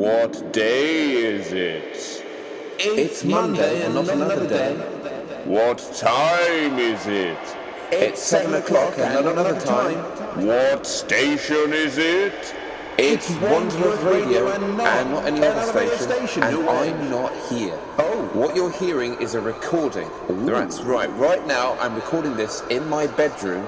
What day is it? It's Monday and not another day. What time is it? It's 7 o'clock and not another time. What station is it? It's Wandsworth Radio and not any other station, and I'm not here. Oh, what you're hearing is a recording. Ooh. That's right. Right now, I'm recording this in my bedroom,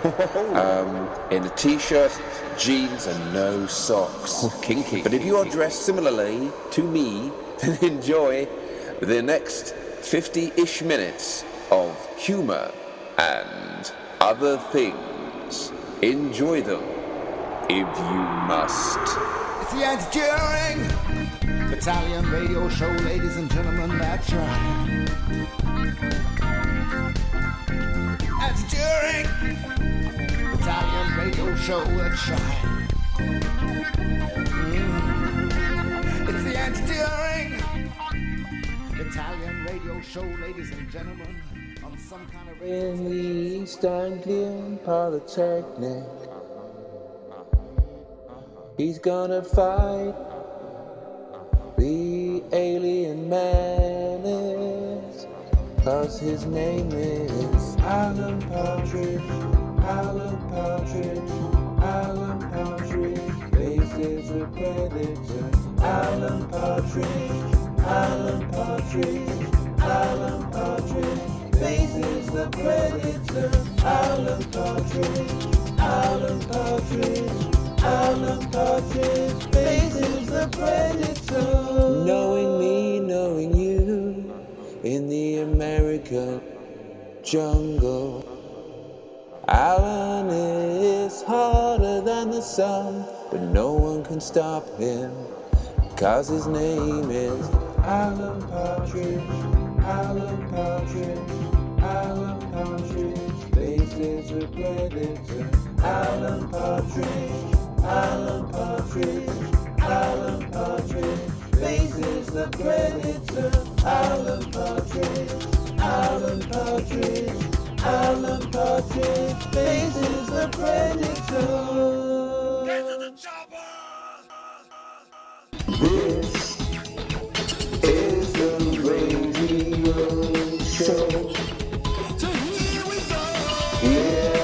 in a t-shirt, jeans, and no socks. Kinky. But if you are dressed similarly to me, then enjoy the next 50-ish minutes of humour and other things. Enjoy them. If you must. It's the Anti-Duhring Battalion radio show, ladies and gentlemen, that's right. Anti-Duhring Battalion radio show, that's right. It's the Anti-Duhring Battalion radio show, ladies and gentlemen, on some kind of radio. In the East Anglian Polytechnic, he's gonna fight the alien menace, 'cause his name is Alan Partridge, Alan Partridge, Alan Partridge, faces a predator, Alan Partridge, Alan Partridge, Alan Partridge, faces the predator, Alan Partridge, Alan Partridge, Alan Partridge faces the predator. Knowing me, knowing you, in the American jungle, Alan is harder than the sun, but no one can stop him, 'cause his name is Alan Partridge, Alan Partridge, Alan Partridge faces the predator, Alan Partridge, Alan Partridge, Alan Partridge faces the predator, Alan Partridge, Alan Partridge, Alan Partridge faces the predator. Get to the chopper! This is the radio show. So here we go! Yeah.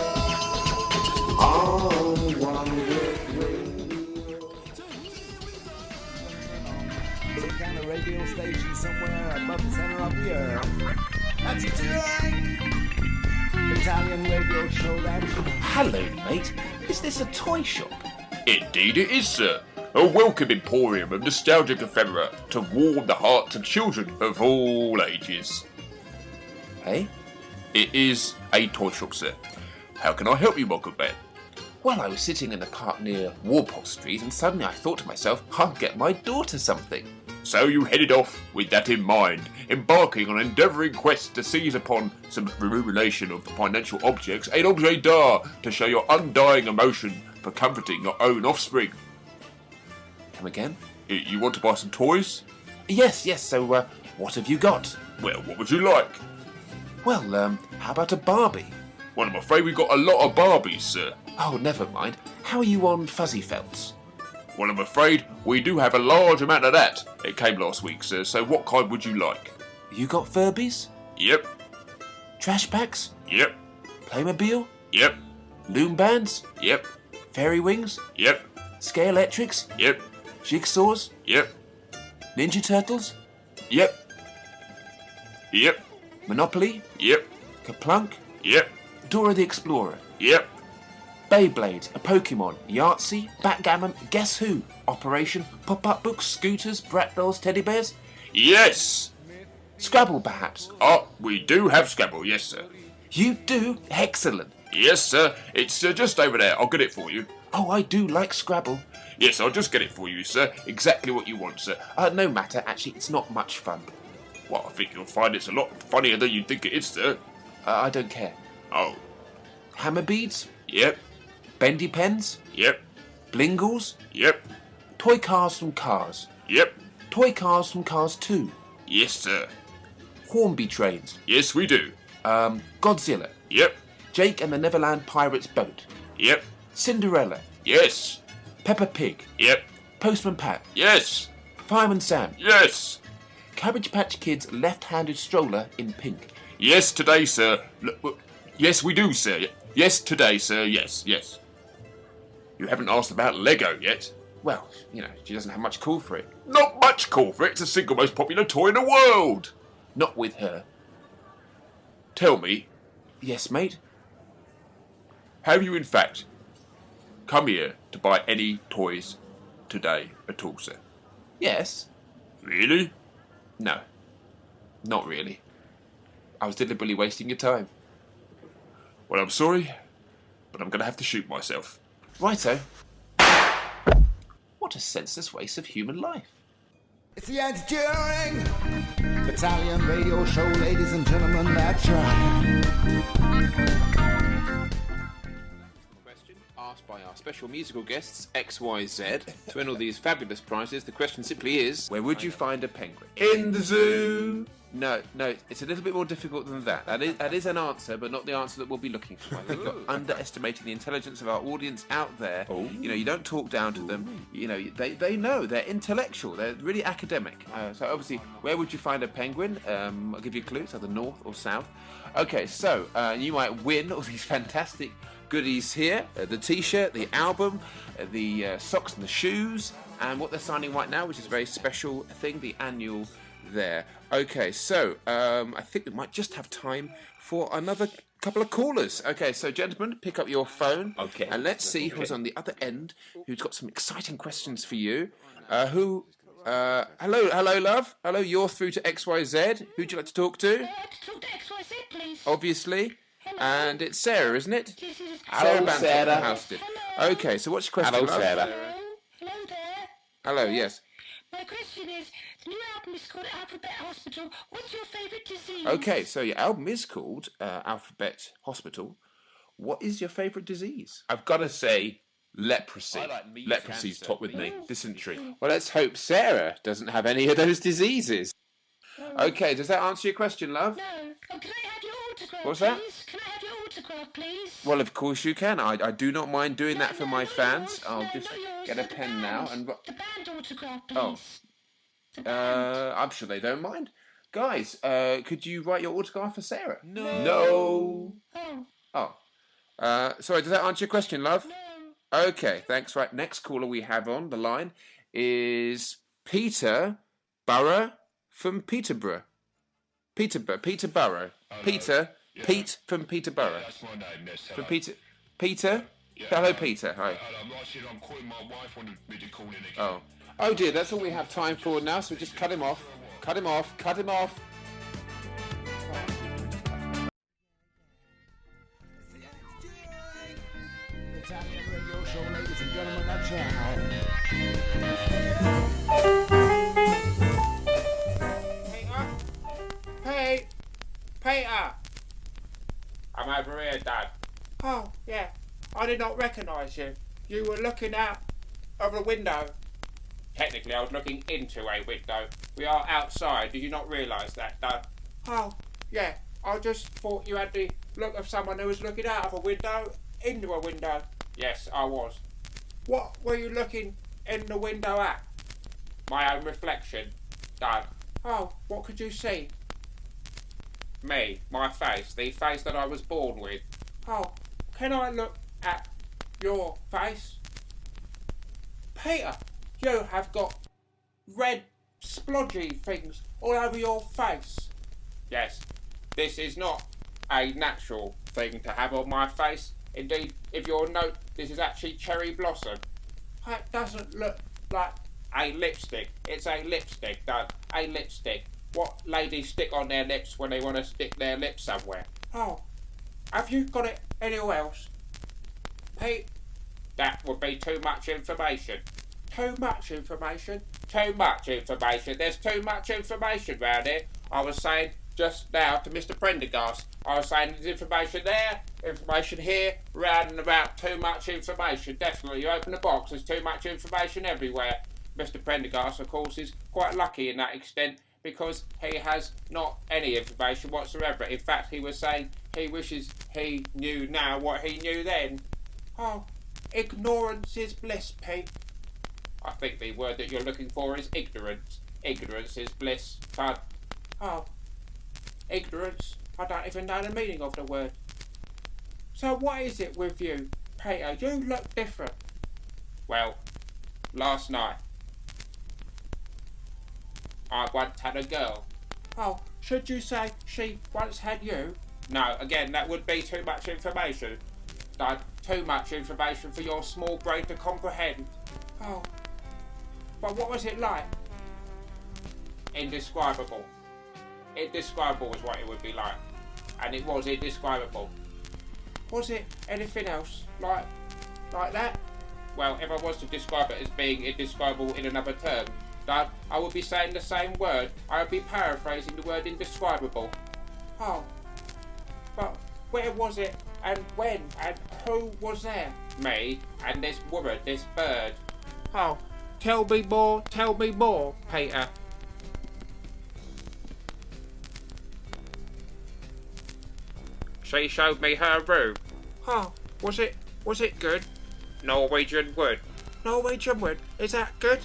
Radio station somewhere above the center of the earth. That's Destruct! Italian radio show, that's Hello, mate. Is this a toy shop? Indeed it is, sir. A welcome emporium of nostalgic ephemera to warm the hearts of children of all ages. Hey? It is a toy shop, sir. How can I help you, my good man? Well, I was sitting in the park near Warpole Street and suddenly I thought to myself, I'll get my daughter something. So you headed off with that in mind, embarking on an endeavouring quest to seize upon some remuneration of the financial objects, an objet d'art to show your undying emotion for comforting your own offspring. Come again? You want to buy some toys? Yes, so what have you got? Well, what would you like? Well, how about a Barbie? Well, I'm afraid we've got a lot of Barbies, sir. Oh, never mind. How are you on fuzzy felts? Well, I'm afraid we do have a large amount of that. It came last week, sir, so what kind would you like? You got Furbies? Yep. Trash packs? Yep. Playmobil? Yep. Loom bands? Yep. Fairy wings? Yep. Scale-electrics? Yep. Jigsaws? Yep. Ninja Turtles? Yep. Yep. Monopoly? Yep. Kaplunk? Yep. Dora the Explorer? Yep. Beyblade, a Pokemon, Yahtzee, Backgammon, Guess Who, Operation, pop-up books, scooters, brat dolls, teddy bears? Yes! Scrabble, perhaps? Oh, we do have Scrabble, yes, sir. You do? Excellent. Yes, sir. It's just over there. I'll get it for you. Oh, I do like Scrabble. Yes, I'll just get it for you, sir. Exactly what you want, sir. No matter. Actually, it's not much fun. Well, I think you'll find it's a lot funnier than you think it is, sir. I don't care. Oh. Hammer beads? Yep. Bendy pens? Yep. Blingles? Yep. Toy cars from Cars? Yep. Toy cars from Cars 2? Yes, sir. Hornby trains? Yes, we do. Godzilla? Yep. Jake and the Neverland Pirates boat? Yep. Cinderella? Yes. Peppa Pig? Yep. Postman Pat? Yes. Fireman Sam. Yes. Cabbage Patch Kids left-handed stroller in pink. Yes, today, sir. Yes, we do, sir. Yes, today, sir. Yes, yes. You haven't asked about Lego yet. Well, you know, she doesn't have much call for it. Not much call for it. It's the single most popular toy in the world. Not with her. Tell me, Yes, mate? have you in fact come here to buy any toys today at all, sir? Yes. Really? No. Not really. I was deliberately wasting your time. Well, I'm sorry, but I'm going to have to shoot myself. Righto. What a senseless waste of human life. It's the Anti-Duhring Battalion radio show, ladies and gentlemen, that's right. Question asked by our special musical guests, XYZ. To win all these fabulous prizes, the question simply is, where would you find a penguin? In the zoo. No, it's a little bit more difficult than that. That is an answer, but not the answer that we'll be looking for. I think you're underestimating the intelligence of our audience out there. Oh. You know, you don't talk down to them. You know, they know, they're intellectual, they're really academic. So obviously, where would you find a penguin? I'll give you clues, either north or south. Okay, so you might win all these fantastic goodies here. The t-shirt, the album, the socks and the shoes, and what they're signing right now, which is a very special thing, the annual there. Okay, so I think we might just have time for another couple of callers. Okay, so gentlemen, pick up your phone. Okay. And let's see who's on the other end, who's got some exciting questions for you. Hello, love. Hello, you're through to XYZ. Who'd you like to talk to? To talk to XYZ, please. Obviously. Hello. And it's Sarah, isn't it? Yes, it is. Sarah Hello, Banton Sarah. from Houston. Hello. Okay, so what's your question, Hello, love? Sarah. Hello there. Hello, yes. My question is, the new album is called Alphabet Hospital. What's your favourite disease? Okay, so your album is called Alphabet Hospital. What is your favourite disease? I've got to say, leprosy. I like meat Leprosy's cancer. top with me. Dysentery. Well, let's hope Sarah doesn't have any of those diseases. Okay, does that answer your question, love? No. Oh, can I have your autograph, What's that? please? Can I have your autograph, please? Well, of course you can. I do not mind doing that for my not fans. yours. I'll No, just not yours, get a the pen band. now and... The band autograph, please. Oh. The band. I'm sure they don't mind. Guys, could you write your autograph for Sarah? No. Oh, Sorry, does that answer your question, love? no. Okay, thanks. Right, next caller we have on the line is Peter Burrow from Peterborough. Peter Burrow. Pete from Peterborough. That's my name, yes. From Peter? Hello, Peter. Hi. I'm right, I'm calling my wife wanted me to call in again. Oh dear, that's all we have time for now, so just cut him off. Cut him off. Battalion radio show, ladies and gentlemen, that's right. Peter! I'm over here, Dad. Oh, yeah. I did not recognise you. You were looking out of the window. Technically, I was looking into a window. We are outside. Did you not realise that, Dad? Oh, yeah. I just thought you had the look of someone who was looking out of a window into a window. Yes, I was. What were you looking in the window at? My own reflection, Dad. Oh, what could you see? Me, my face, the face that I was born with. Oh, can I look at your face? Peter, you have got red splodgy things all over your face. Yes, this is not a natural thing to have on my face. Indeed, if you'll note, this is actually cherry blossom. That doesn't look like a lipstick. It's a lipstick, Dad. A lipstick. What ladies stick on their lips when they want to stick their lips somewhere? Oh, have you got it anywhere else? Pete? That would be too much information. Too much information? Too much information. There's too much information round here. I was saying just now to Mr. Prendergast, I was saying there's information there, information here, round and about, too much information. Definitely, you open the box, there's too much information everywhere. Mr. Prendergast, of course, is quite lucky in that extent, because he has not any information whatsoever. In fact, he was saying he wishes he knew now what he knew then. Oh, ignorance is bliss, Pete. I think the word that you're looking for is ignorance. Ignorance is bliss, but... Oh, ignorance? I don't even know the meaning of the word. So what is it with you, Peter? You look different. Well, last night, I once had a girl. Oh, should you say she once had you? No, again, that would be too much information. No, too much information for your small brain to comprehend. Oh, but what was it like? Indescribable. Indescribable is what it would be like. And it was indescribable. Was it anything else like that? Well, if I was to describe it as being indescribable in another term, Dad, I would be saying the same word. I would be paraphrasing the word indescribable. Oh, but where was it, and when, and who was there? Me, and this woman, this bird. Oh, tell me more, Peter. She showed me her room. Oh, was it good? Norwegian wood. Norwegian wood? Is that good?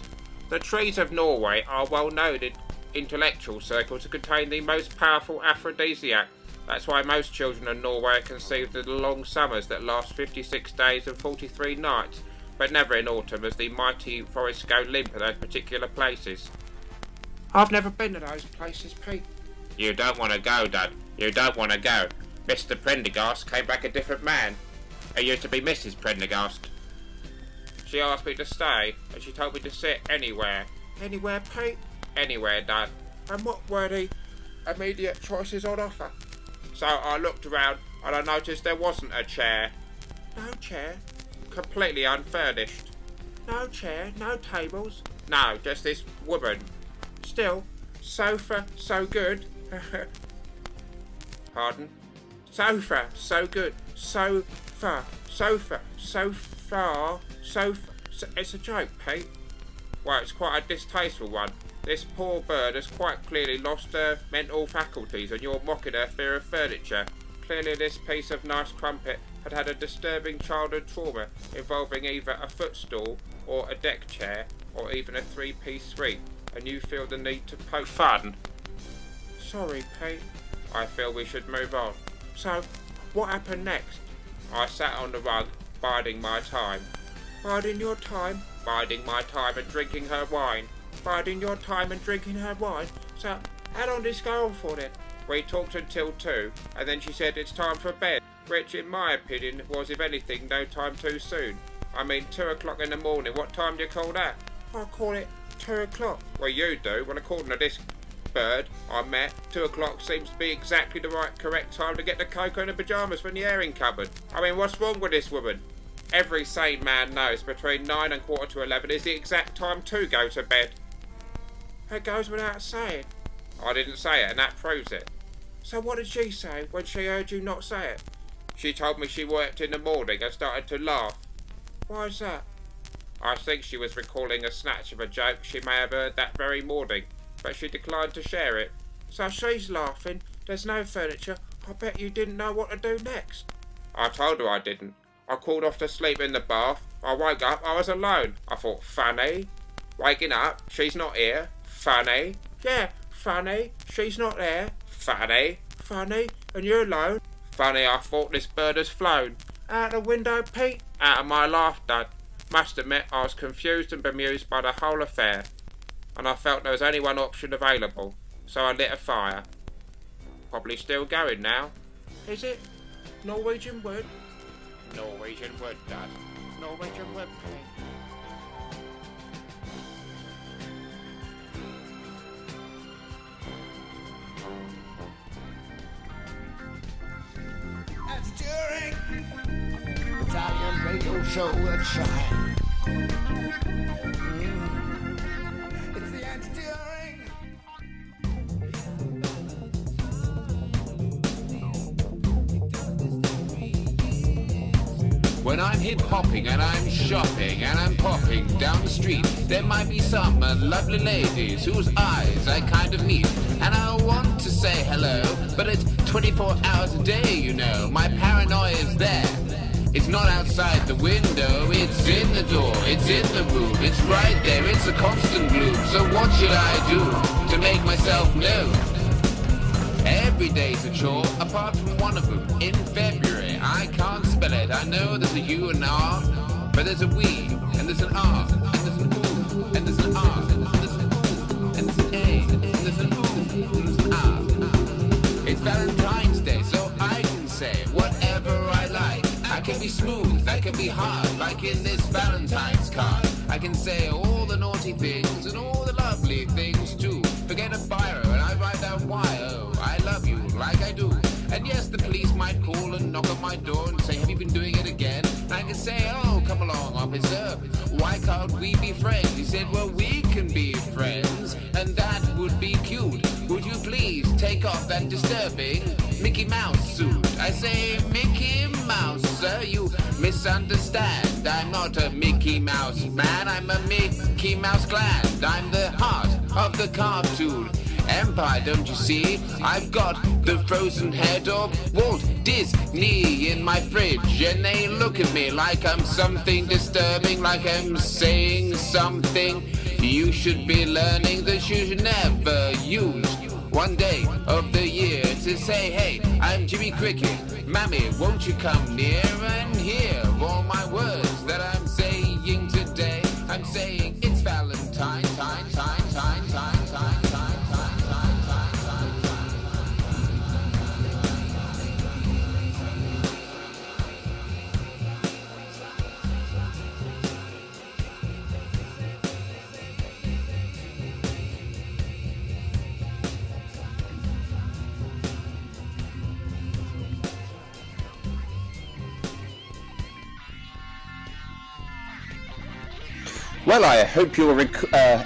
The trees of Norway are well known in intellectual circles to contain the most powerful aphrodisiac. That's why most children in Norway are conceived in the long summers that last 56 days and 43 nights, but never in autumn, as the mighty forests go limp at those particular places. I've never been to those places, Pete. You don't want to go, Dad. You don't want to go. Mr. Prendergast came back a different man. It used to be Mrs. Prendergast. She asked me to stay, and she told me to sit anywhere. Anywhere, Pete? Anywhere, Dad. And what were the immediate choices on offer? So I looked around, and I noticed there wasn't a chair. No chair? Completely unfurnished. No chair, no tables? No, just this woman. Still, sofa, so good. Pardon? Sofa, so good. Sofa. It's a joke, Pete. Well, it's quite a distasteful one. This poor bird has quite clearly lost her mental faculties, and you're mocking her fear of furniture. Clearly this piece of nice crumpet had had a disturbing childhood trauma involving either a footstool or a deck chair or even a three-piece suite, and you feel the need to poke fun. Sorry, Pete. I feel we should move on. So, what happened next? I sat on the rug, biding my time. Biding your time? Biding my time and drinking her wine. Biding your time and drinking her wine? So, how long did this go on for then? We talked until 2, and then she said it's time for bed, which in my opinion was, if anything, no time too soon. I mean, 2 o'clock in the morning, what time do you call that? I call it 2 o'clock. Well, you do. Well, according to this bird I met, 2 o'clock seems to be exactly the correct time to get the cocoa and the pyjamas from the airing cupboard. I mean, what's wrong with this woman? Every sane man knows between 9 and 11 is the exact time to go to bed. It goes without saying. I didn't say it, and that proves it. So what did she say when she heard you not say it? She told me she worked in the morning and started to laugh. Why's that? I think she was recalling a snatch of a joke she may have heard that very morning, but she declined to share it. So she's laughing, there's no furniture, I bet you didn't know what to do next. I told her I didn't. I called off to sleep in the bath. I woke up, I was alone. I thought, funny. Waking up, she's not here. Funny. Yeah, funny. She's not there. Funny. Funny. And you're alone. Funny, I thought this bird has flown. Out the window, Pete? Out of my life, Dad. Must admit, I was confused and bemused by the whole affair, and I felt there was only one option available, so I lit a fire. Probably still going now. Is it? Norwegian wood? Norwegian wood, Dad. Norwegian wood, Pete. Anti-Duhring, Battalion radio show that shine. It's the Anti-Duhring. When I'm hip-hopping and I'm shopping and I'm popping down the street, there might be some lovely ladies whose eyes I kind of meet, and I want to say hello, but it's 24 hours a day, you know. My paranoia is there. It's not outside the window, it's in the door, it's in the room, it's right there, it's a constant gloom. So what should I do to make myself known? Every day's a chore, apart from one of them. In February, I can't spell it. I know there's a U and an R, but there's a we, and there's an R, and there's an oo, and there's an R, and there's an oo, and there's an A, and there's an oo, and there's an R. It's Valentine's Day, so I can say whatever I like. I can be smooth, I can be hard, like in this Valentine's card. I can say all the naughty things and all the lovely things too. Forget a biro and I write down why, oh, I love you like I do. And yes, the police might call and knock on my door and say, have you been doing it again? And I can say, oh, come along, officer, why can't we be friends? He said, well, we can be friends, and that would be cute. Would you please take off that disturbing Mickey Mouse suit? I say, Mickey Mouse, sir, you misunderstand. I'm not a Mickey Mouse man, I'm a Mickey Mouse gland. I'm the heart of the cartoon empire, don't you see? I've got the frozen head of Walt Disney in my fridge, and they look at me like I'm something disturbing, like I'm saying something you should be learning that you should never use one day of the year to say, hey, I'm Jimmy Cricket, Mammy, won't you come near and hear all my words that I'm saying today? I'm saying it's Valentine, time, time, time, time, time, time, time, time, time, time, time. Well, I hope you're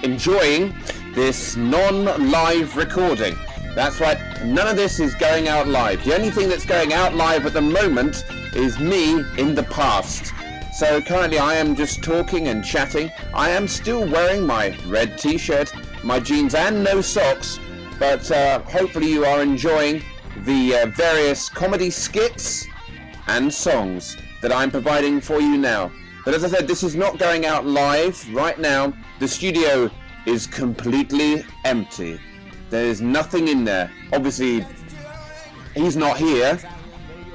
enjoying this non-live recording. That's right, none of this is going out live. The only thing that's going out live at the moment is me in the past. So currently I am just talking and chatting. I am still wearing my red t-shirt, my jeans and no socks, but hopefully you are enjoying the various comedy skits and songs that I'm providing for you now. But as I said, this is not going out live right now. The studio is completely empty. There is nothing in there. Obviously, he's not here,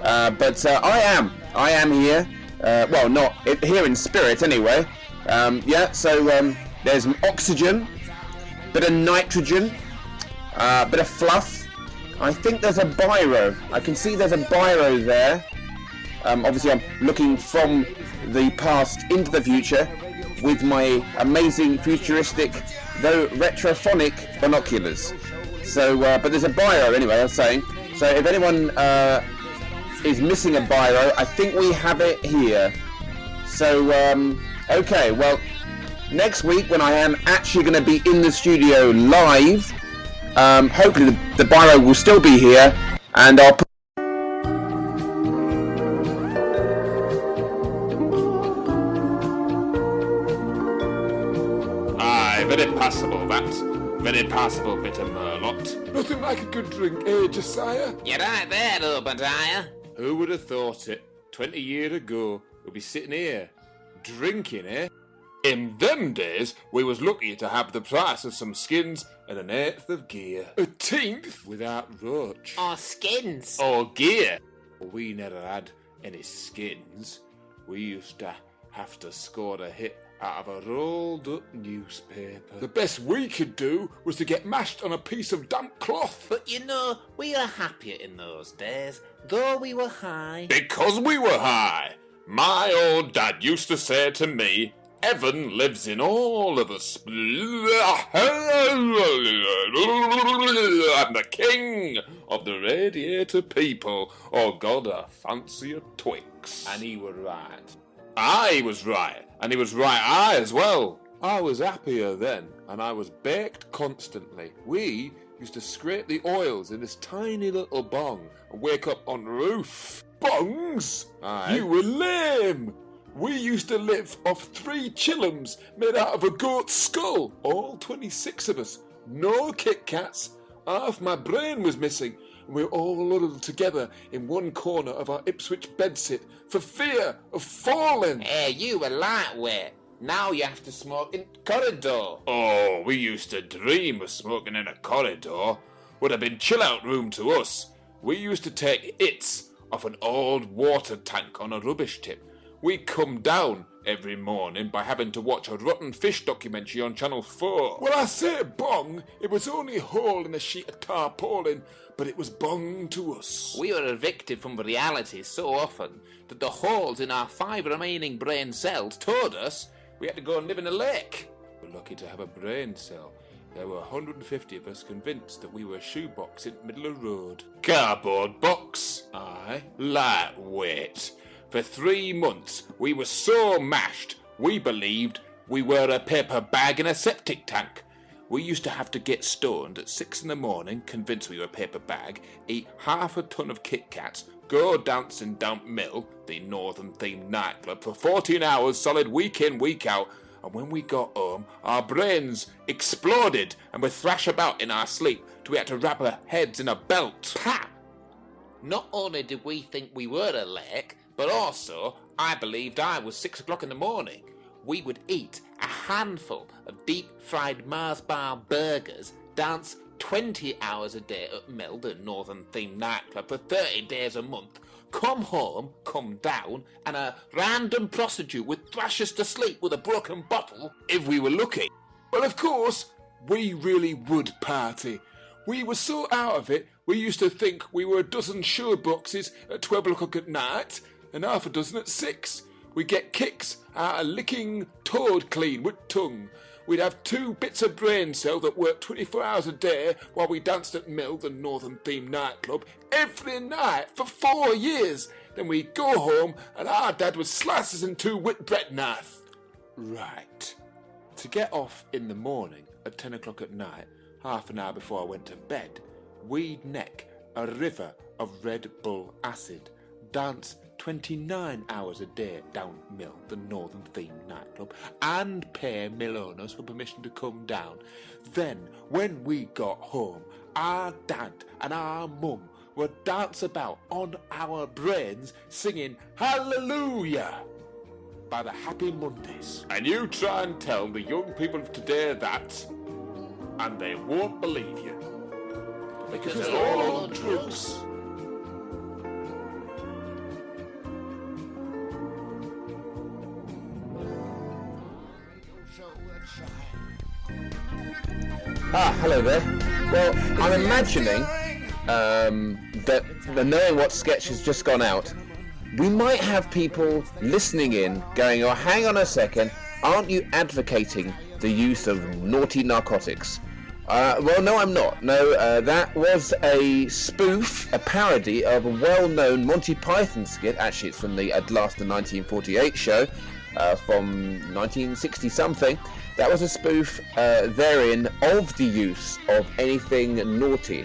but I am. I am here. Well, not here in spirit anyway. Yeah, so there's oxygen, bit of nitrogen, bit of fluff. I think there's a biro. I can see there's a biro there. Obviously, I'm looking from the past into the future with my amazing futuristic, though retrophonic binoculars. So, but there's a biro anyway, I was saying. So if anyone is missing a biro, I think we have it here. So, okay, well, next week when I am actually going to be in the studio live, hopefully the biro will still be here, and I'll put very passable, that. Very passable bit of merlot. Nothing like a good drink, eh, Josiah? You're right there, Obadiah. Who would have thought it? 20 years ago, we'd be sitting here, drinking, eh? In them days, we was lucky to have the price of some skins and an eighth of gear. A tenth? Without roach. Or skins. Or gear. We never had any skins. We used to have to score a hit out of a rolled up newspaper. The best we could do was to get mashed on a piece of damp cloth. But you know, we were happier in those days, though we were high. Because we were high. My old dad used to say to me, heaven lives in all of us. I'm the king of the radiator people. Oh God, I fancy a Twix. And he was right. I was right, and he was right I as well. I was happier then, and I was baked constantly. We used to scrape the oils in this tiny little bong and wake up on the roof. Bongs? Aye. You were lame. We used to live off 3 chillums made out of a goat's skull. All 26 of us. No Kit Kats. Half my brain was missing. and we were all huddled together in one corner of our Ipswich bedsit for fear of falling. Hey, you were lightweight. Now you have to smoke in corridor. Oh, we used to dream of smoking in a corridor. Would have been chill-out room to us. We used to take hits off an old water tank on a rubbish tip. We come down every morning by having to watch a rotten fish documentary on Channel 4. Well, I say bong, it was only a hole in a sheet of tarpaulin, but it was bong to us. We were evicted from reality so often that the holes in our 5 remaining brain cells told us we had to go and live in a lake. We're lucky to have a brain cell. There were 150 of us convinced that we were a shoebox in the middle of the road. Cardboard box? Aye. Lightweight. For 3 months, we were so mashed, we believed we were a paper bag in a septic tank. We used to have to get stoned at 6 in the morning, convinced we were a paper bag, eat half a ton of Kit Kats, go dancing down Mill, the northern-themed nightclub, for 14 hours solid week in, week out, and when we got home, our brains exploded and would thrash about in our sleep till we had to wrap our heads in a belt. Pa! Not only did we think we were a lake, but also I believed I was 6 o'clock in the morning. We would eat a handful of deep-fried Mars bar burgers, dance 20 hours a day at Mill, the northern-themed nightclub, for 30 days a month, come home, come down, and a random prostitute would thrash us to sleep with a broken bottle if we were lucky. Well, of course, we really would party. We were so out of it, we used to think we were a dozen show boxes at 12 o'clock at night and half a dozen at 6. We'd get kicks out of licking toad clean with tongue. We'd have 2 bits of brain cell that worked 24 hours a day while we danced at Mill, the northern-themed nightclub, every night for 4 years. Then we'd go home and our dad would slice us in 2 with bread knife. Right. To get off in the morning at 10 o'clock at night, half an hour before I went to bed, we'd neck a river of Red Bull acid, dance 29 hours a day down Mill, the northern-themed nightclub, and pay mill owners for permission to come down. Then, when we got home, our dad and our mum would dance about on our brains singing Hallelujah by the Happy Mondays. And you try and tell the young people of today that, and they won't believe you. Because it's all on drugs. Hello there. Well, I'm imagining that knowing what sketch has just gone out, we might have people listening in going, oh, hang on a second, aren't you advocating the use of naughty narcotics? Well, no, I'm not. No, that was a spoof, a parody of a well-known Monty Python skit. Actually, it's from the At Last, the 1948 show from 1960-something. That was a spoof therein of the use of anything naughty.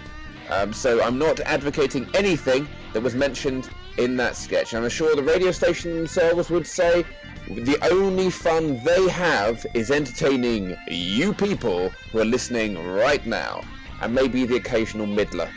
So I'm not advocating anything that was mentioned in that sketch. I'm sure the radio station themselves would say the only fun they have is entertaining you people who are listening right now, and maybe the occasional middler.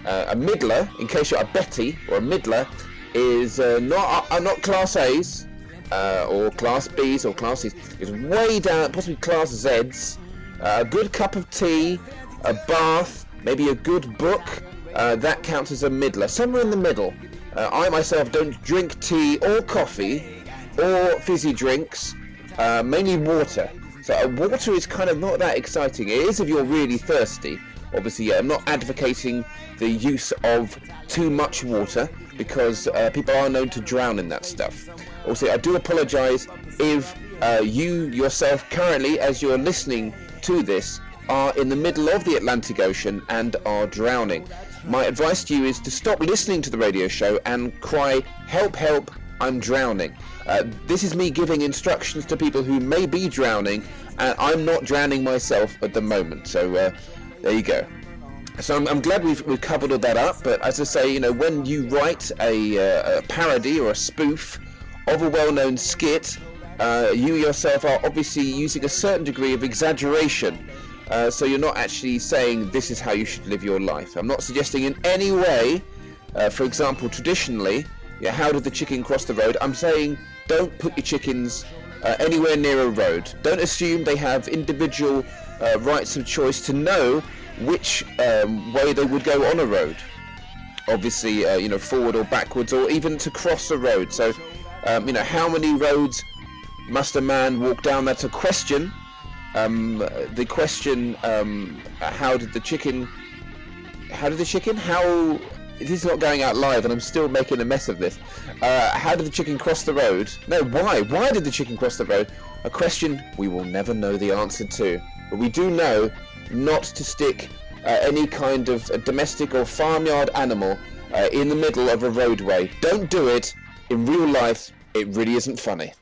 A middler, in case you're a Betty or a middler, is not Class A's or Class B's or Class C's. It's way down, possibly Class Z's. A good cup of tea, a bath, maybe a good book. That counts as a middler. Somewhere in the middle. I myself don't drink tea or coffee or fizzy drinks, mainly water. So water is kind of not that exciting. It is if you're really thirsty. Obviously, I'm not advocating the use of too much water because people are known to drown in that stuff. Also, I do apologise if you yourself currently, as you're listening to this, are in the middle of the Atlantic Ocean and are drowning. My advice to you is to stop listening to the radio show and cry, help, help, I'm drowning. This is me giving instructions to people who may be drowning, and I'm not drowning myself at the moment. So there you go. So I'm glad we've covered all that up. But as I say, when you write a parody or a spoof of a well-known skit, you yourself are obviously using a certain degree of exaggeration so you're not actually saying this is how you should live your life. I'm not suggesting in any way, for example, traditionally, how did the chicken cross the road? I'm saying don't put your chickens anywhere near a road. Don't assume they have individual rights of choice to know which way they would go on a road. Obviously, forward or backwards, or even to cross a road. So, how many roads must a man walk down? That's a question. The question, how did the chicken, this is not going out live and I'm still making a mess of this. How did the chicken cross the road? No, why did the chicken cross the road? A question we will never know the answer to. But we do know not to stick any kind of domestic or farmyard animal in the middle of a roadway. Don't do it. In real life, it really isn't funny.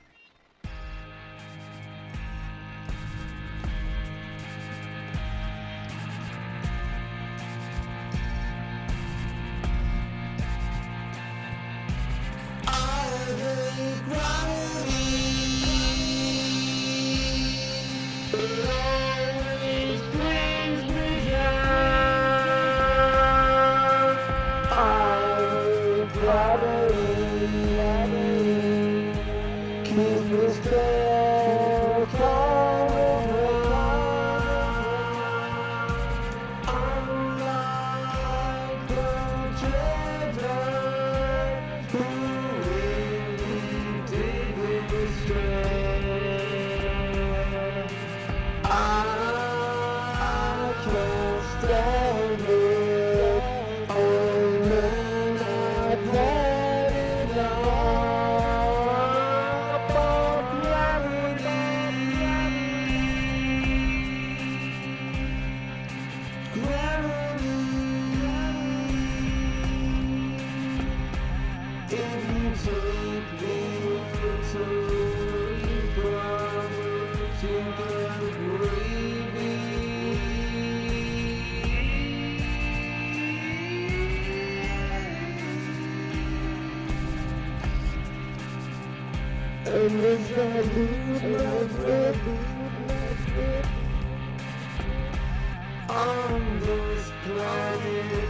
On this planet,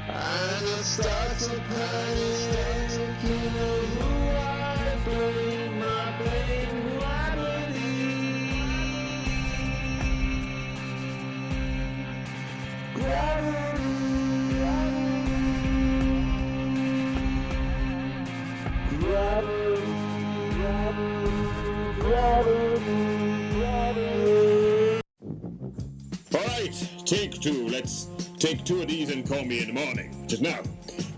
and I start to panic, you know who I blame, who I believe. Gravity, Alright, take two. Let's take two of these and call me in the morning. Just now,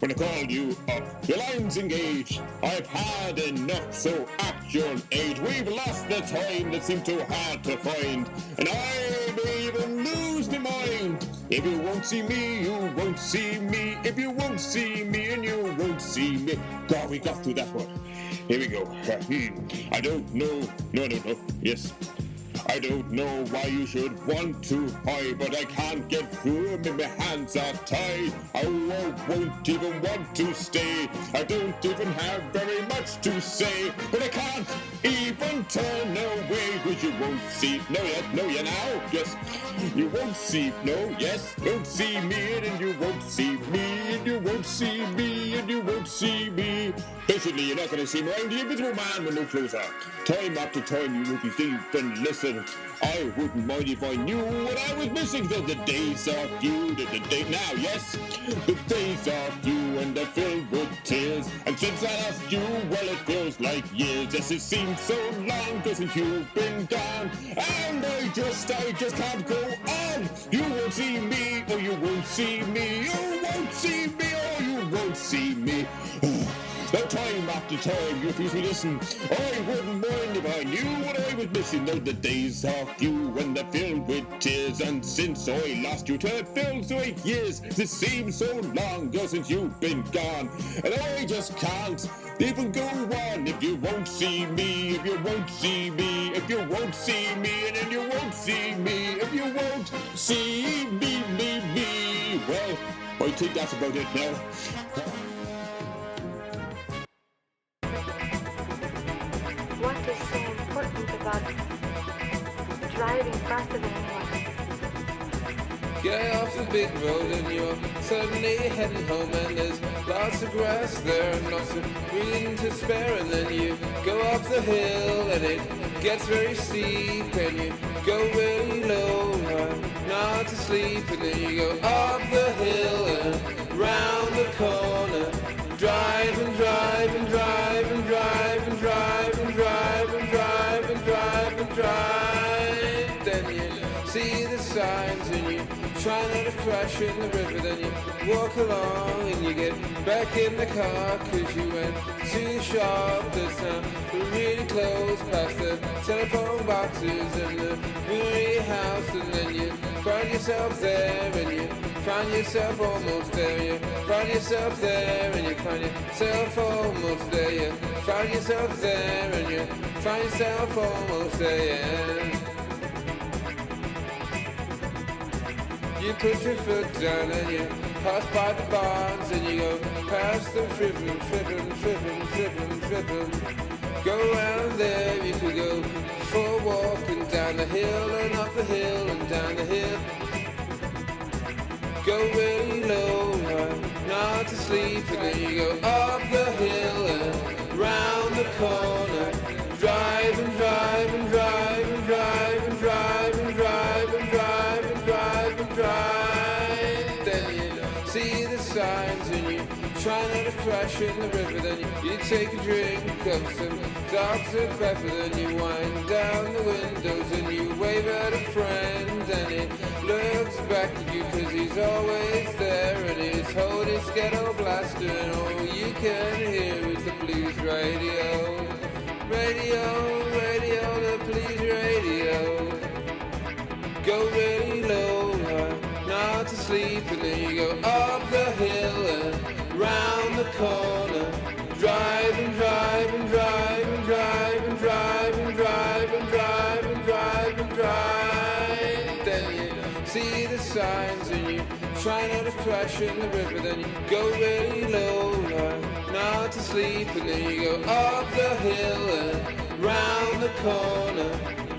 when I called you up, your line's engaged. I've had enough, so act your age. We've lost the time that seemed too hard to find, and I may even lose my mind. If you won't see me, you won't see me. If you won't see me, and you won't see me. God, we got through that one. Here we go. I don't know. No. Yes. I don't know why you should want to hide, but I can't get through them and my hands are tied. I won't even want to stay. I don't even have very much to say, but I can't even turn away, cause you won't see. No, you now. Yes, you won't see. No, yes, don't see me, and you won't see me, and you won't see me, and you won't see me. Basically, you're not going to see me. I'm the invisible man with no clothes on. Time after time, you won't even listen. I wouldn't mind if I knew what I was missing. Though the days of you, the day now, yes, the days of you, and they're filled with tears. And since I lost you, well, it feels like years. Yes, it seems so long since you've been gone, and I just can't go on. You won't see me, or you won't see me. You won't see me, or you won't see me. Now time after time you refuse to listen. I wouldn't mind if I knew what I was missing. Though the days of you when they're filled with tears, and since I lost you till it feels 8 years, it seems so long ago since you've been gone, and I just can't even go on. If you won't see me, if you won't see me, if you won't see me, and then you won't see me, if you won't see me, well, I think that's about it now. What is so important about get off the big road and you're suddenly heading home, and there's lots of grass there and lots of green to spare, and then you go up the hill and it gets very steep and you go really low, not to sleep, and then you go up the hill and round the corner, drive and drive and drive and drive and drive and drive and drive and drive and drive. Then you see the signs and you try not to crash in the river, then you walk along and you get back in the car cause you went too sharp this time. We're really close past the telephone boxes and the brewery house, and then you find yourself there and you find yourself almost there, you find yourself there and you find yourself almost there, you find yourself there and you find yourself almost there, yeah. You put your foot down and you pass by the barns and you go past the fribbin'. Go around there, you could go for a walk and down the hill and up the hill and down the hill. Go really low, not to sleep, and then you go up the hill and round the corner. Drive and drive and drive and drive and drive and drive and drive and drive and drive. Then you see the signs and you try not to crash in the river, then you take a drink of some Dr. Pepper, then you wind down the windows and you wave at a friend, and he looks back at you cause he's always there, and he's holding his ghetto blaster, and all you can hear is the police radio. Radio, the police radio. Go really low, not to sleep, and then you go up the hill and round the corner. Drive and drive and drive and drive and drive and drive and drive and drive and drive. Then you see the signs and you try not to crash in the river, then you go really low, not to sleep, and then you go up the hill and round the corner.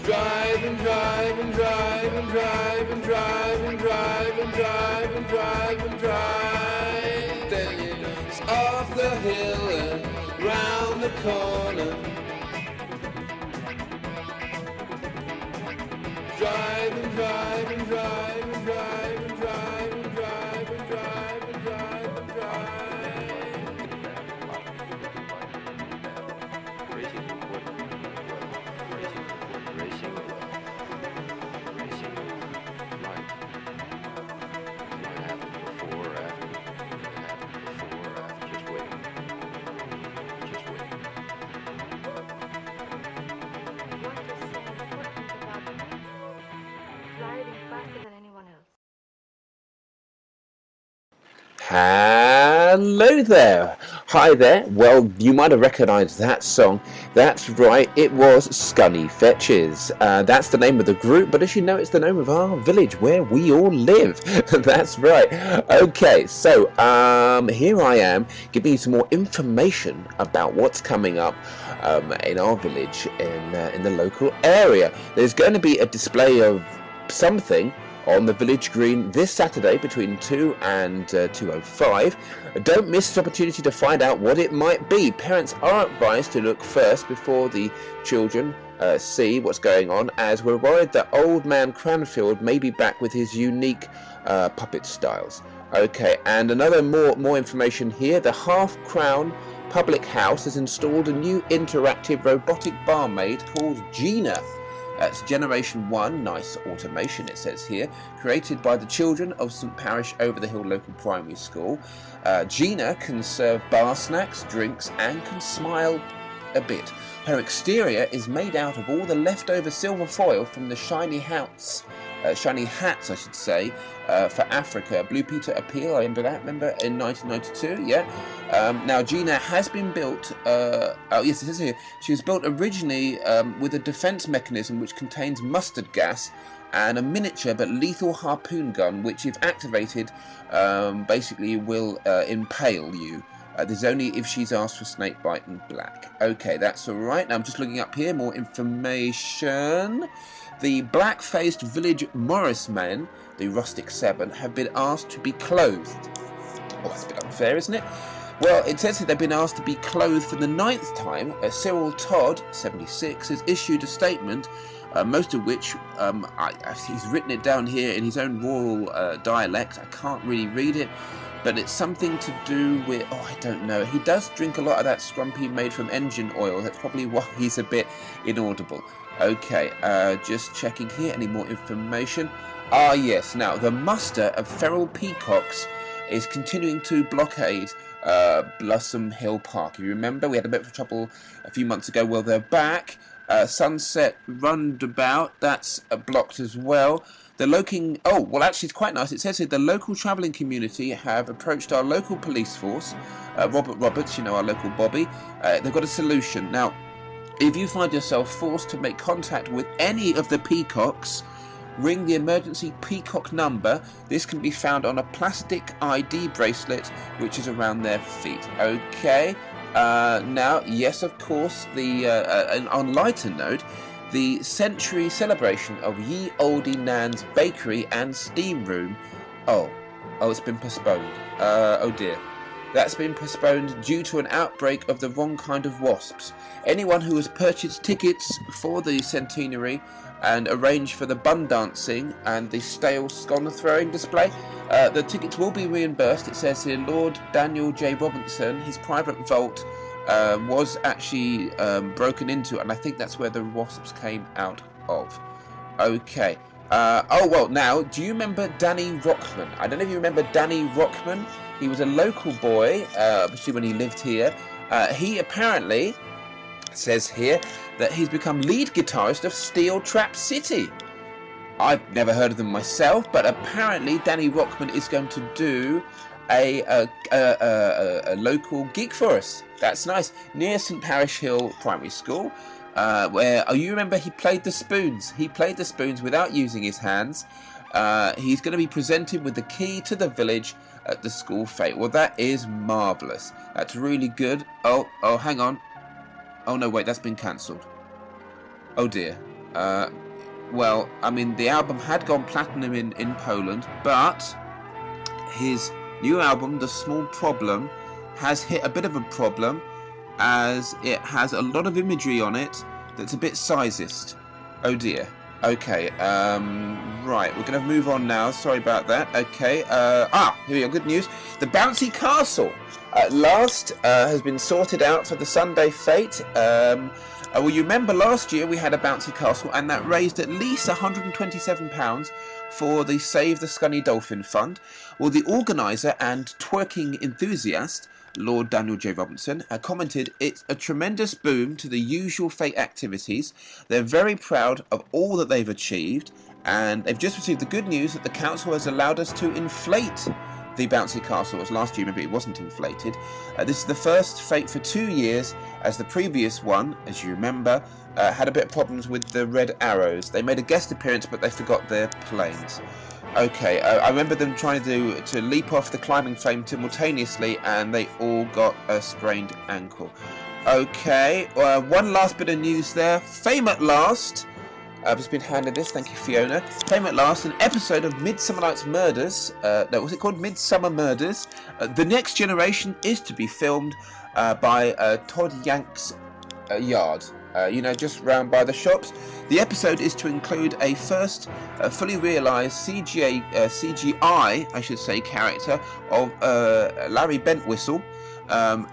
Drive and drive and drive and drive and drive and drive and drive and drive and drive. Then you off the hill and round the corner. Drive and drive and drive and drive and drive and drive and drive and drive and drive. Hello there. Hi there. Well, you might have recognised that song. That's right, it was Scunny Fetches. That's the name of the group, but as you know, it's the name of our village where we all live. That's right. Okay, so here I am giving you some more information about what's coming up in our village in the local area. There's going to be a display of something on the village green this Saturday between 2 and 2:05. Don't miss this opportunity to find out what it might be. Parents are advised to look first before the children see what's going on, as we're worried that old man Cranfield may be back with his unique puppet styles. Okay, and another more information here. The Half Crown Public House has installed a new interactive robotic barmaid called Gina. It's Generation 1, nice automation it says here, created by the children of St Parish Over the Hill Local Primary School. Gina can serve bar snacks, drinks, and can smile a bit. Her exterior is made out of all the leftover silver foil from the shiny hats, I should say, for Africa. Blue Peter Appeal, I remember in 1992, yeah. Now Gina has been built, oh yes, it says here, she was built originally with a defence mechanism which contains mustard gas and a miniature but lethal harpoon gun, which if activated, basically will impale you. This is only if she's asked for snakebite and black. Okay, that's alright. Now I'm just looking up here, more information. The black-faced village Morrismen, the Rustic Seven, have been asked to be clothed. Oh, that's a bit unfair, isn't it? Well, it says that they've been asked to be clothed for the 9th time. Cyril Todd, 76, has issued a statement, most of which, he's written it down here in his own rural dialect. I can't really read it, but it's something to do with, I don't know. He does drink a lot of that scrumpy made from engine oil. That's probably why he's a bit inaudible. Okay, just checking here. Any more information? Ah, yes. Now, the muster of feral peacocks is continuing to blockade Blossom Hill Park. If you remember, we had a bit of trouble a few months ago. Well, they're back. Sunset Roundabout, that's blocked as well. Actually, it's quite nice. It says here the local travelling community have approached our local police force, Robert Roberts, our local Bobby. They've got a solution. Now, if you find yourself forced to make contact with any of the peacocks, ring the emergency peacock number. This can be found on a plastic ID bracelet which is around their feet. Okay. Now, yes, of course, on lighter note, the century celebration of Ye Olde Nan's Bakery and Steam Room. Oh, it's been postponed. Oh dear. That's been postponed due to an outbreak of the wrong kind of wasps. Anyone who has purchased tickets for the centenary and arranged for the bun dancing and the stale scone throwing display, the tickets will be reimbursed. It says here Lord Daniel J. Robinson, his private vault was actually broken into, and I think that's where the wasps came out of. Okay. Now, do you remember Danny Rockman? I don't know if you remember Danny Rockman. He was a local boy, obviously when he lived here. He apparently says here that he's become lead guitarist of Steel Trap City. I've never heard of them myself, but apparently Danny Rockman is going to do a local gig for us. That's nice. Near St Parish Hill Primary School, where, you remember he played the spoons. He played the spoons without using his hands. He's going to be presented with the key to the village at the school fete. Well, that is marvellous. That's really good. Oh, hang on. Oh, no, wait, that's been cancelled. Oh, dear. Well, I mean, the album had gone platinum in Poland, but his new album, The Small Problem, has hit a bit of a problem, as it has a lot of imagery on it that's a bit sizist. Oh, dear. Okay, right, we're going to move on now. Sorry about that. Okay, here we go. Good news. The Bouncy Castle at last has been sorted out for the Sunday fete. Well, you remember last year we had a Bouncy Castle, and that raised at least £127 for the Save the Scunny Dolphin Fund. Well, the organiser and twerking enthusiast, Lord Daniel J. Robinson, commented, "It's a tremendous boom to the usual fete activities. They're very proud of all that they've achieved, and they've just received the good news that the council has allowed us to inflate the Bouncy Castle." As last year, remember, it wasn't inflated. This is the first fete for 2 years, as the previous one, as you remember, had a bit of problems with the red arrows. They made a guest appearance, but they forgot their planes. Okay, I remember them trying to leap off the climbing frame simultaneously, and they all got a sprained ankle. Okay, one last bit of news there. Fame at last. I've just been handed this, thank you, Fiona. Fame at last, an episode of Midsummer Night's Murders. No, was it called Midsummer Murders? The Next Generation is to be filmed by Todd Yank's yard. Just round by the shops. The episode is to include a first fully realised CGI, I should say, character of Larry Bentwhistle.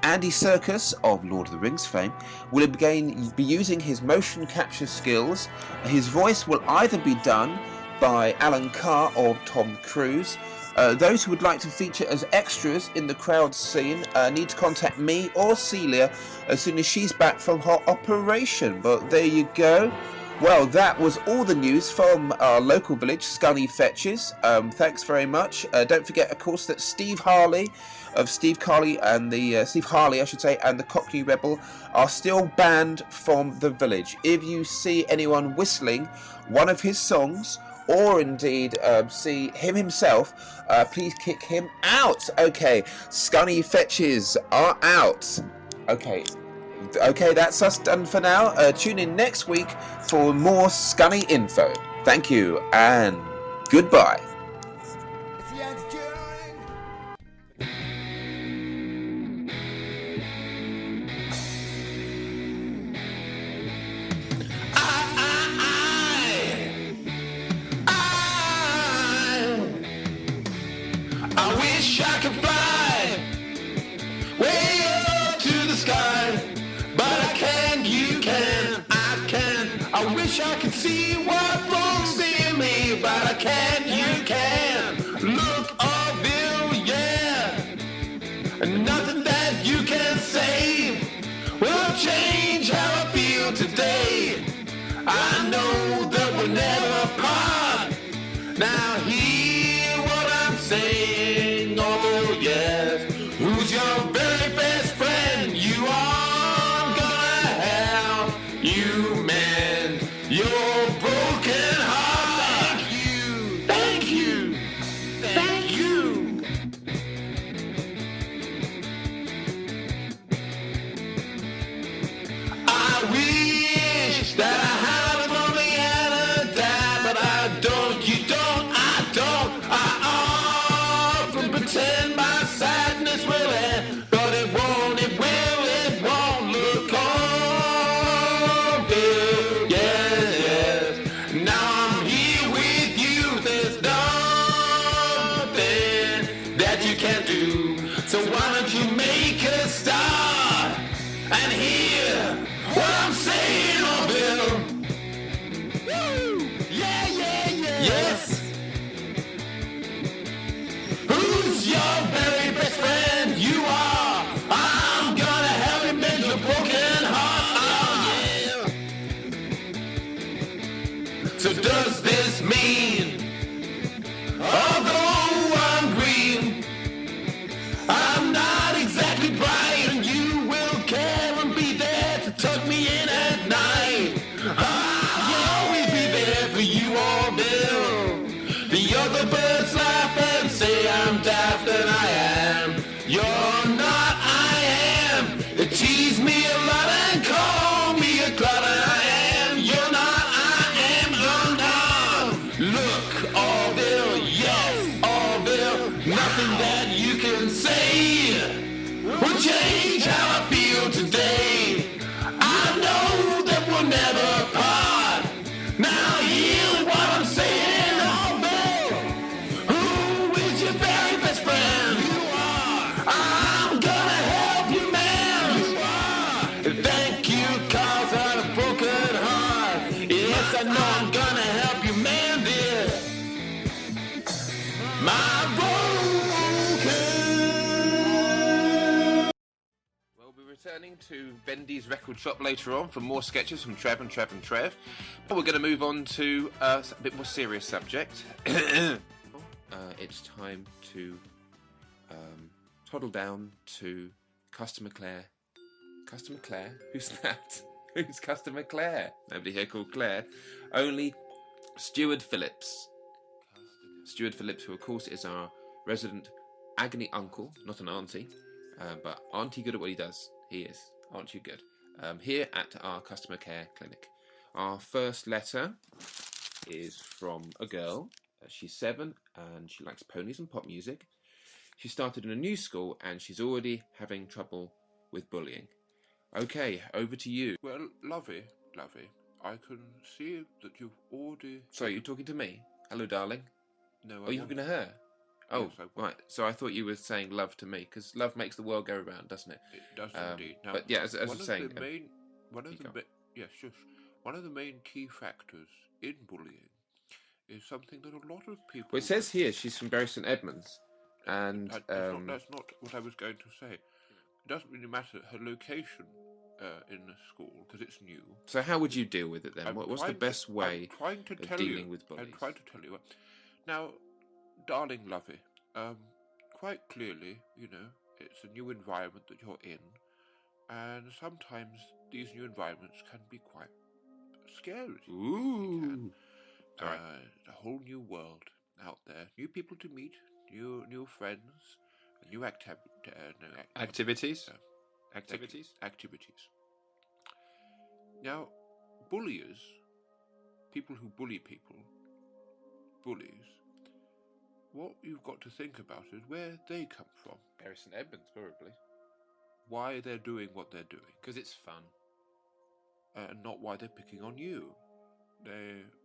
Andy Serkis, of Lord of the Rings fame, will again be using his motion capture skills. His voice will either be done by Alan Carr or Tom Cruise. Those who would like to feature as extras in the crowd scene need to contact me or Celia as soon as she's back from her operation. But there you go. Well, that was all the news from our local village, Scunny Fetches. Thanks very much. Don't forget, of course, that Steve Harley of Steve Harley, and the Cockney Rebel are still banned from the village. If you see anyone whistling one of his songs, or indeed see him himself, please kick him out. Okay, Scunny Fetches are out. Okay, Okay, that's us done for now. Tune in next week for more scunny info. Thank you, and goodbye. It's the Anti-Duhring. I wish I could fly way up to the sky, but I can, you can, I can. I wish I could see what folks see in me, but I can, you can. Look, Orville, yeah, nothing that you can say will change how I feel today. I know that we're never apart. Now hear what I'm saying, oh yes. Who's your very best friend? You are gonna help you mend your broken heart. Thank you, thank you, I wish that I had a mommy and a dad, but I don't, you don't, I don't. I often pretend my sadness will end, but it won't, it will, it won't. Look over, yes, yes. Now I'm here with you, there's nothing that you can do. So why don't you make a start and hear what I'm saying, oh Bill? Woo! Yeah, yeah, yeah. Yes. Who's your very best friend? You are. I'm gonna help you mend your broken heart. Oh, yeah. So does this mean, although I'm green, I'm not exactly bright, and you will care and be there to tuck me in at night. I'll always be there for you, Orville. The other birds laugh and say I'm daft, and I am. You're not, I am. They tease me a lot and call me a clown, and I am. You're not, I am. You're not. Look, Orville, yes, Orville. Nothing that you can say will change how I feel today. I know that we'll never part. Now hear what I'm saying, Orville. Who is your very best friend? You are. I'm gonna help you, man. You are. Thank you, cause I have a broken heart. Yes, I know I'm gonna help you, man, dear. My broken. We'll be returning to Bendy's record shop later on for more sketches from Trev and Trev and Trev. But we're going to move on to a bit more serious subject. It's time to toddle down to Customer Claire. Customer Claire? Who's that? Who's Customer Claire? Nobody here called Claire. Only Stewart Phillips. Stewart Phillips, who of course is our resident agony uncle, not an auntie, but auntie good at what he does. He is. Aren't you good? Here at our customer care clinic. Our first letter is from a girl. She's 7 and she likes ponies and pop music. She started in a new school and she's already having trouble with bullying. Okay, over to you. Well, Lovey, I can see that you've already... Sorry, you're talking to me? Hello, darling. No, Oh, you're talking to her? Oh, Yes, right. So I thought you were saying love to me, because love makes the world go round, doesn't it? It does indeed. Now, but yeah, as I was saying... One of the main key factors in bullying is something that a lot of people... Well, it says here she's from Bury St Edmunds, and... That's not what I was going to say. It doesn't really matter her location in the school, because it's new. So how would you deal with it then? What's the best way of dealing with bullies? I'm trying to tell you. Now, darling Lovey, quite clearly, you know, it's a new environment that you're in, and sometimes these new environments can be quite scary. Ooh! Right. A whole new world out there, new people to meet, new friends, new activities. Activities? Activities. Now, bulliers, people who bully people, bullies, what you've got to think about is where they come from. Bury St Edmunds, probably. Why they're doing what they're doing. Because it's fun. And not why they're picking on you.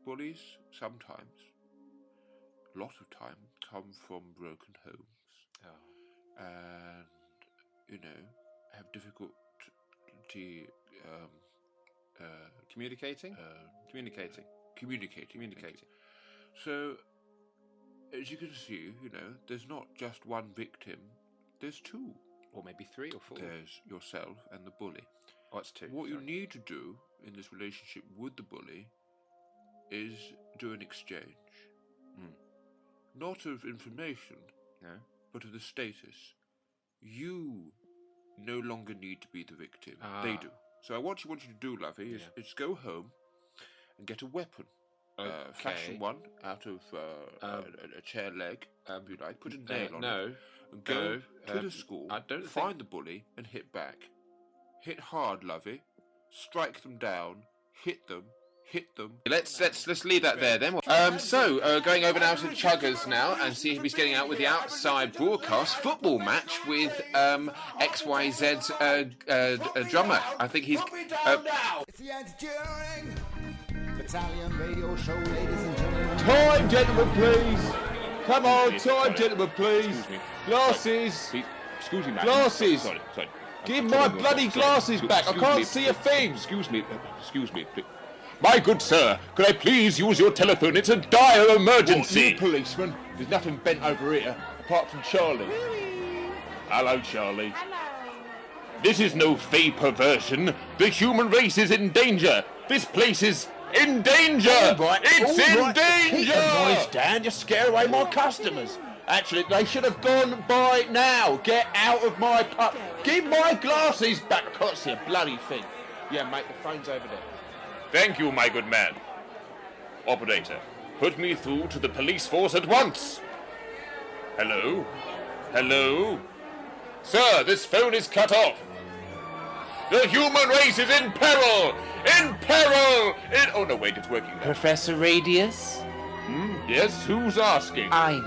Bullies, sometimes, a lot of time, come from broken homes. Oh. And, have difficulty communicating? Communicating. So, as you can see, there's not just one victim, there's two. Or maybe 3 or 4. There's yourself and the bully. Oh, that's 2. What you need to do in this relationship with the bully is do an exchange. Not of information, but of the status. You no longer need to be the victim. They do. So what you want you to do, lovey, is go home and get a weapon. Fashion one out of a chair leg, if you like. Put a nail on it. And go to the school, find the bully and hit back. Hit hard, lovey. Strike them down. Hit them. Let's leave that there then. Going over now to Chuggers now and see if he's getting out with the outside broadcast football match with XYZ's drummer. I think he's. It's the Anti-Duhring Battalion radio show, ladies and gentlemen. Time, gentlemen, please. Come on, time, gentlemen, please. Glasses. Excuse me, man. Glasses. Sorry. Give my bloody glasses back. I can't see a thing. Excuse me. My good sir, could I please use your telephone? It's a dire emergency. What, you policeman? There's nothing bent over here, apart from Charlie. Hello, Charlie. This is no fey perversion. The human race is in danger. This place is in danger. It's in danger. Keep the noise down. You scare away my customers. Actually, they should have gone by now. Get out of my pub. Give my glasses back. I can't see a bloody thing. Yeah, mate, the phone's over there. Thank you, my good man. Operator, put me through to the police force at once. Hello? Sir, this phone is cut off. The human race is in peril! Oh, no, wait, it's working now. Professor Radius? Yes, who's asking? I'm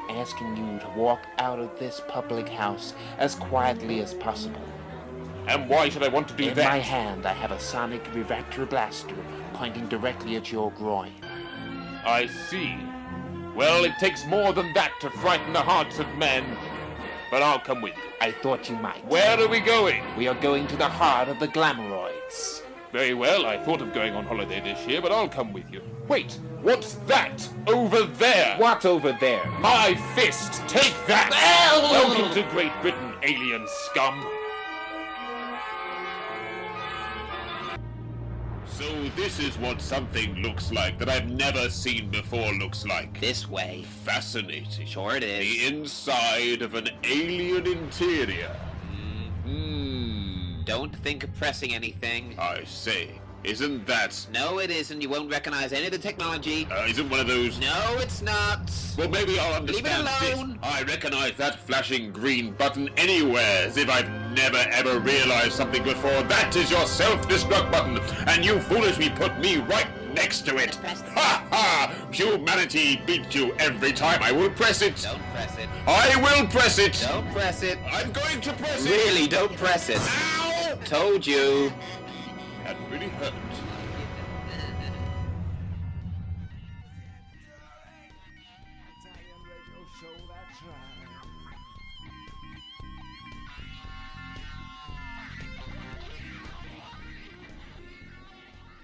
asking you to walk out of this public house as quietly as possible. And why should I want to do that? In my hand, I have a sonic reactor blaster pointing directly at your groin. I see. Well, it takes more than that to frighten the hearts of men. But I'll come with you. I thought you might. Where are we going? We are going to the heart of the Glamourites. Very well, I thought of going on holiday this year, but I'll come with you. Wait, what's that over there? What over there? My fist! Take that! Welcome to Great Britain, alien scum. So this is what something looks like that I've never seen before looks like. This way. Fascinating. Sure it is. The inside of an alien interior. Don't think of pressing anything. I say, isn't that... No, it isn't. You won't recognize any of the technology. Isn't one of those... No, it's not. Well, maybe I'll understand Leave it alone. this. I recognize that flashing green button anywhere, as if I've never ever realized something before. That is your self-destruct button, and you foolishly put me right next to it. Ha ha! Humanity beats you every time. I will press it. Don't press it. I will press it. Don't press it. I'm going to press it. Really, don't press it. Ow! Told you. That really hurt. Battalion radio show, that's right.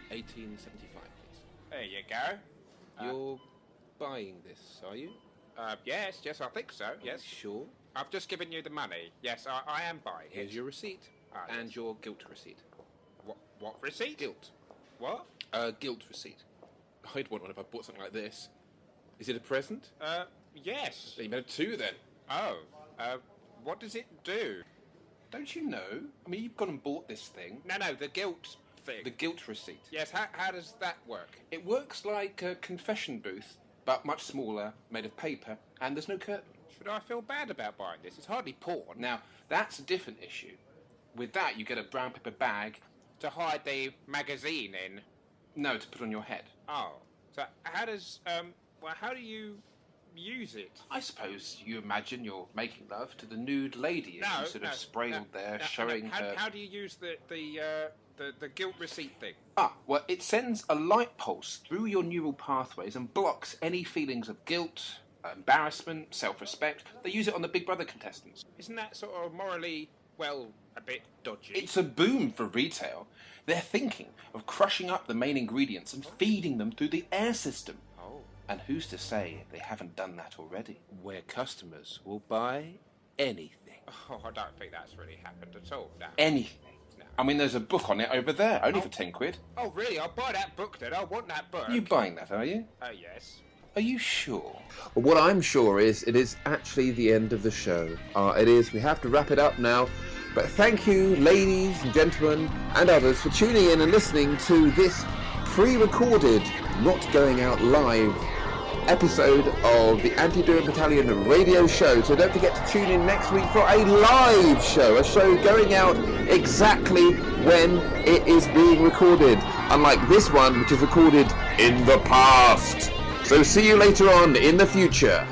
1875, please. There you go. You're buying this, are you? Yes, I think so, yes. Sure. I've just given you the money. Yes, I am buying Here's it. your receipt. And yes. your guilt receipt. What receipt? Guilt. What? Guilt receipt. I'd want one if I bought something like this. Is it a present? Yes. You made 2 then. Oh, what does it do? Don't you know? I mean, you've gone and bought this thing. No, the guilt thing. The guilt receipt. Yes, how does that work? It works like a confession booth, but much smaller, made of paper, and there's no curtain. Should I feel bad about buying this? It's hardly porn. Now, that's a different issue. With that, you get a brown paper bag, to hide the magazine in? No, to put on your head. Oh, so how does how do you use it? I suppose you imagine you're making love to the nude lady and you sort of sprayled there, showing her. How do you use the guilt receipt thing? Well, it sends a light pulse through your neural pathways and blocks any feelings of guilt, embarrassment, self-respect. They use it on the Big Brother contestants. Isn't that sort of morally, well, a bit dodgy? It's a boom for retail. They're thinking of crushing up the main ingredients and feeding them through the air system. Oh. And who's to say they haven't done that already? Where customers will buy anything. Oh, I don't think that's really happened at all. No. Anything. No. I mean, there's a book on it over there, only for 10 quid. Oh, really? I'll buy that book then. I want that book. You buying that, are you? Oh, yes. Are you sure? Well, what I'm sure is it is actually the end of the show. It is. We have to wrap it up now. But thank you, ladies and gentlemen and others, for tuning in and listening to this pre-recorded, not going out live episode of the Anti-Duhring Battalion radio show. So don't forget to tune in next week for a live show, a show going out exactly when it is being recorded, unlike this one, which is recorded in the past. So see you later on in the future.